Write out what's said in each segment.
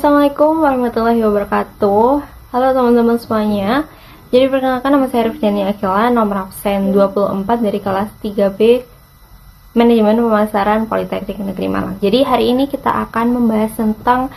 Assalamualaikum warahmatullahi wabarakatuh. Halo teman-teman semuanya. Jadi perkenalkan, nama saya Rifdani Akila, nomor absen 24 dari kelas 3B Manajemen Pemasaran Politeknik Negeri Malang. Jadi hari ini kita akan membahas tentang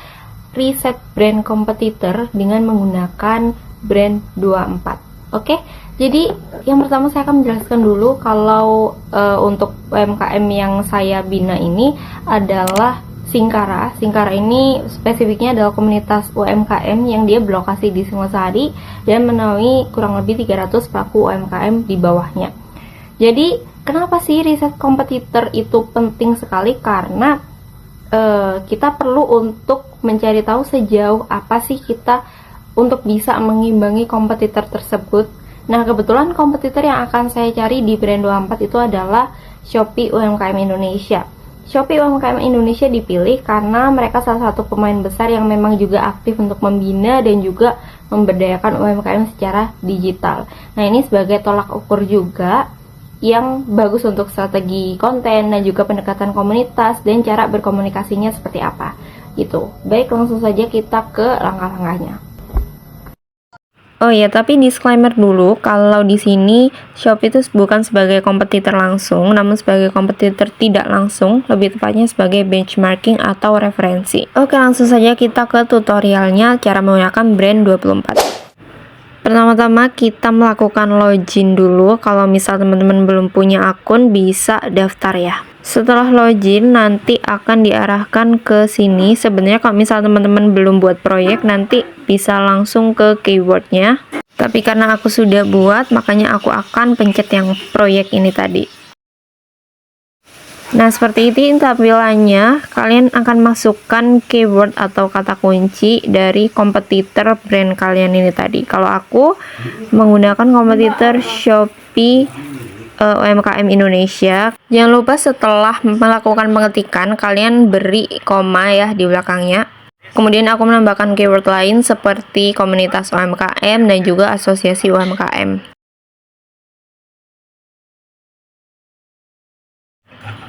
riset brand kompetitor dengan menggunakan brand 24. Oke, jadi yang pertama saya akan menjelaskan dulu kalau untuk UMKM yang saya bina ini adalah Singkara. Singkara ini spesifiknya adalah komunitas UMKM yang dia berlokasi di Singosari dan menaungi kurang lebih 300 pelaku UMKM di bawahnya. Jadi kenapa sih riset kompetitor itu penting sekali? Karena kita perlu untuk mencari tahu sejauh apa sih kita untuk bisa mengimbangi kompetitor tersebut. Nah, kebetulan kompetitor yang akan saya cari di brand 24 itu adalah Shopee UMKM Indonesia. Shopee UMKM Indonesia dipilih karena mereka salah satu pemain besar yang memang juga aktif untuk membina dan juga memberdayakan UMKM secara digital. Nah, ini sebagai tolak ukur juga yang bagus untuk strategi konten dan juga pendekatan komunitas dan cara berkomunikasinya seperti apa gitu. Baik, langsung saja kita ke langkah-langkahnya. Oh ya, tapi disclaimer dulu, kalau di sini Shopee itu bukan sebagai kompetitor langsung, namun sebagai kompetitor tidak langsung, lebih tepatnya sebagai benchmarking atau referensi. Oke, langsung saja kita ke tutorialnya cara menggunakan brand 24. Pertama-tama kita melakukan login dulu. Kalau misal teman-teman belum punya akun, bisa daftar ya. Setelah login, nanti akan diarahkan ke sini. Sebenarnya kalau misal teman-teman belum buat proyek, nanti bisa langsung ke keywordnya. Tapi karena aku sudah buat, makanya aku akan pencet yang proyek ini tadi. Nah, seperti itu tampilannya. Kalian akan masukkan keyword atau kata kunci dari kompetitor brand kalian ini tadi. Kalau aku menggunakan kompetitor Shopee UMKM Indonesia. Jangan lupa setelah melakukan pengetikan, kalian beri koma ya di belakangnya. Kemudian aku menambahkan keyword lain seperti komunitas UMKM dan juga asosiasi UMKM.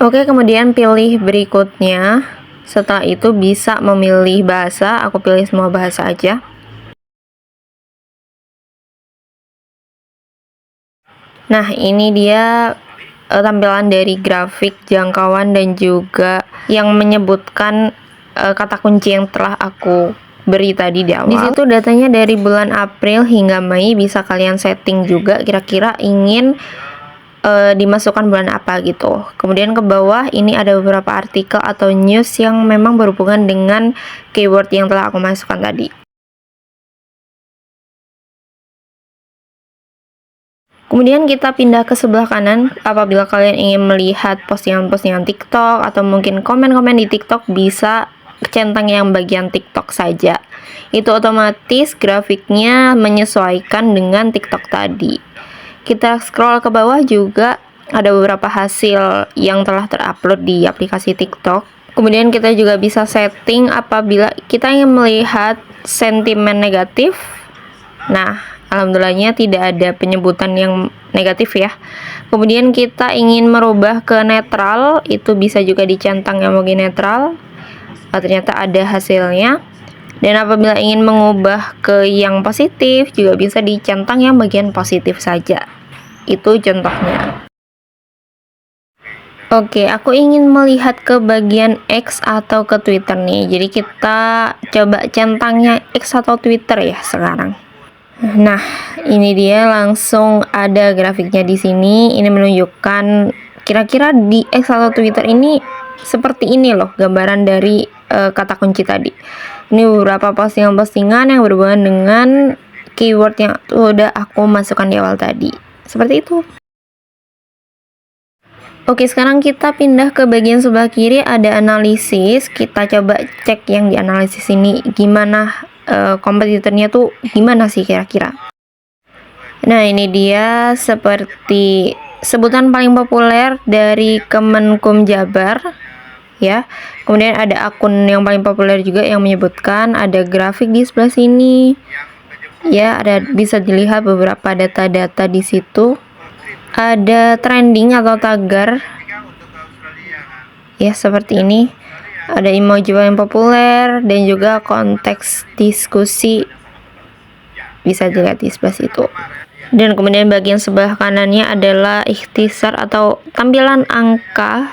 Oke, kemudian pilih berikutnya. Setelah itu bisa memilih bahasa, aku pilih semua bahasa aja. Nah, ini dia tampilan dari grafik jangkauan dan juga yang menyebutkan kata kunci yang telah aku beri tadi di awal. Di situ datanya dari bulan April hingga Mei, bisa kalian setting juga kira-kira ingin dimasukkan bulan apa gitu. Kemudian ke bawah ini ada beberapa artikel atau news yang memang berhubungan dengan keyword yang telah aku masukkan tadi. Kemudian kita pindah ke sebelah kanan. Apabila kalian ingin melihat postingan-postingan TikTok atau mungkin komen-komen di TikTok, bisa centang yang bagian TikTok saja. Itu otomatis grafiknya menyesuaikan dengan TikTok tadi. Kita scroll ke bawah juga ada beberapa hasil yang telah terupload di aplikasi TikTok. Kemudian kita juga bisa setting apabila kita ingin melihat sentimen negatif. Nah, alhamdulillahnya tidak ada penyebutan yang negatif ya. Kemudian kita ingin merubah ke netral, itu bisa juga dicentang yang bagian netral. Ternyata ada hasilnya. Dan apabila ingin mengubah ke yang positif, juga bisa dicentang yang bagian positif saja. Itu contohnya. Oke, aku ingin melihat ke bagian X atau ke Twitter nih. Jadi kita coba centangnya X atau Twitter ya sekarang. Nah, ini dia langsung ada grafiknya di sini. Ini menunjukkan kira-kira di X atau Twitter ini seperti ini loh gambaran dari kata kunci tadi. Ini beberapa postingan-postingan yang berhubungan dengan keyword yang sudah aku masukkan di awal tadi. Seperti itu. Oke, sekarang kita pindah ke bagian sebelah kiri, ada analisis. Kita coba cek yang di analisis ini gimana kompetitornya tuh gimana sih kira-kira. Nah, ini dia seperti sebutan paling populer dari Kemenkum Jabar ya. Kemudian ada akun yang paling populer juga yang menyebutkan, ada grafik di sebelah sini. Ya, ada bisa dilihat beberapa data-data di situ. Ada trending atau tagar. Ya, seperti ini. ada emoji yang populer, dan juga konteks diskusi bisa dilihat di sebelah situ. Dan kemudian bagian sebelah kanannya adalah ikhtisar atau tampilan angka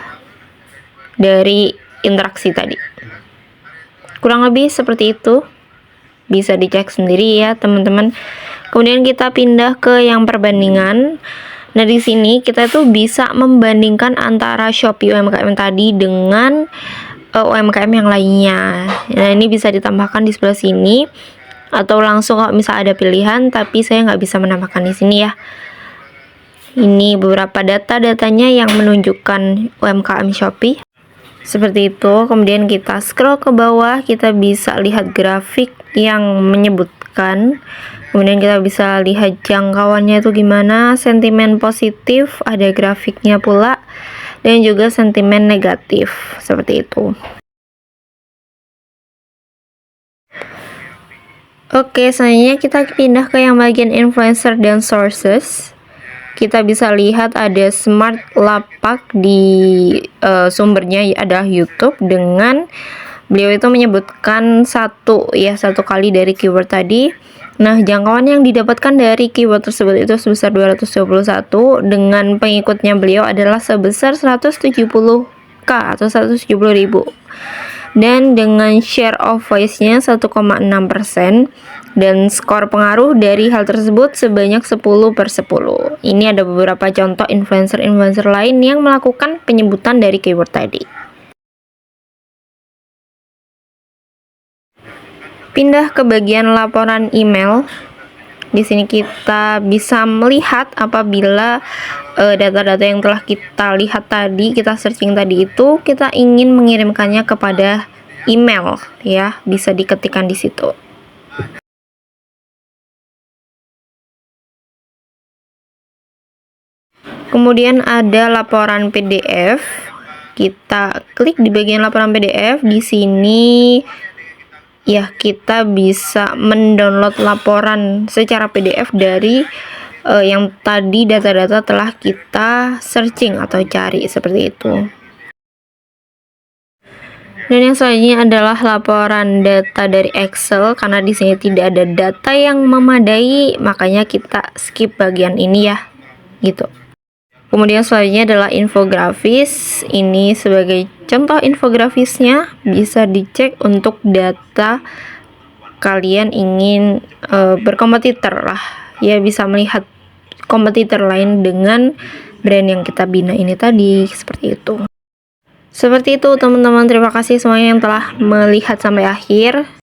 dari interaksi tadi. Kurang lebih seperti itu. Bisa dicek sendiri ya teman-teman. Kemudian kita pindah ke yang perbandingan. Nah, di sini kita tuh bisa membandingkan antara Shopee UMKM tadi dengan UMKM yang lainnya. Nah, ini bisa ditambahkan di sebelah sini atau langsung kalau misalnya ada pilihan, tapi saya nggak bisa menambahkan di sini ya. Ini beberapa data-datanya yang menunjukkan UMKM Shopee. Seperti itu. Kemudian kita scroll ke bawah, kita bisa lihat grafik yang menyebutkan. Kemudian kita bisa lihat jangkauannya itu gimana, sentimen positif, ada grafiknya pula, dan juga sentimen negatif, seperti itu. Oke, selanjutnya kita pindah ke yang bagian influencer dan sources. Kita bisa lihat ada Smart Lapak di sumbernya adalah YouTube, dengan beliau itu menyebutkan satu kali dari keyword tadi. Nah, jangkauan yang didapatkan dari keyword tersebut itu sebesar 221, dengan pengikutnya beliau adalah sebesar 170k atau 170.000. Dan dengan share of voice-nya 1,6%, dan skor pengaruh dari hal tersebut sebanyak 10/10. Ini ada beberapa contoh influencer-influencer lain yang melakukan penyebutan dari keyword tadi. Pindah ke bagian laporan email. Di sini kita bisa melihat apabila data-data yang telah kita lihat tadi, kita searching tadi itu, kita ingin mengirimkannya kepada email ya, bisa diketikkan di situ. Kemudian ada laporan PDF. Kita klik di bagian laporan PDF. Di sini ya, kita bisa mendownload laporan secara PDF dari yang tadi data-data telah kita searching atau cari, seperti itu. Dan yang selanjutnya adalah laporan data dari Excel, karena di sini tidak ada data yang memadai, makanya kita skip bagian ini ya, gitu. Kemudian selanjutnya adalah infografis. Ini sebagai contoh infografisnya, bisa dicek untuk data kalian ingin berkompetitor lah ya, bisa melihat kompetitor lain dengan brand yang kita bina ini tadi, seperti itu. Seperti itu teman-teman, terima kasih semuanya yang telah melihat sampai akhir.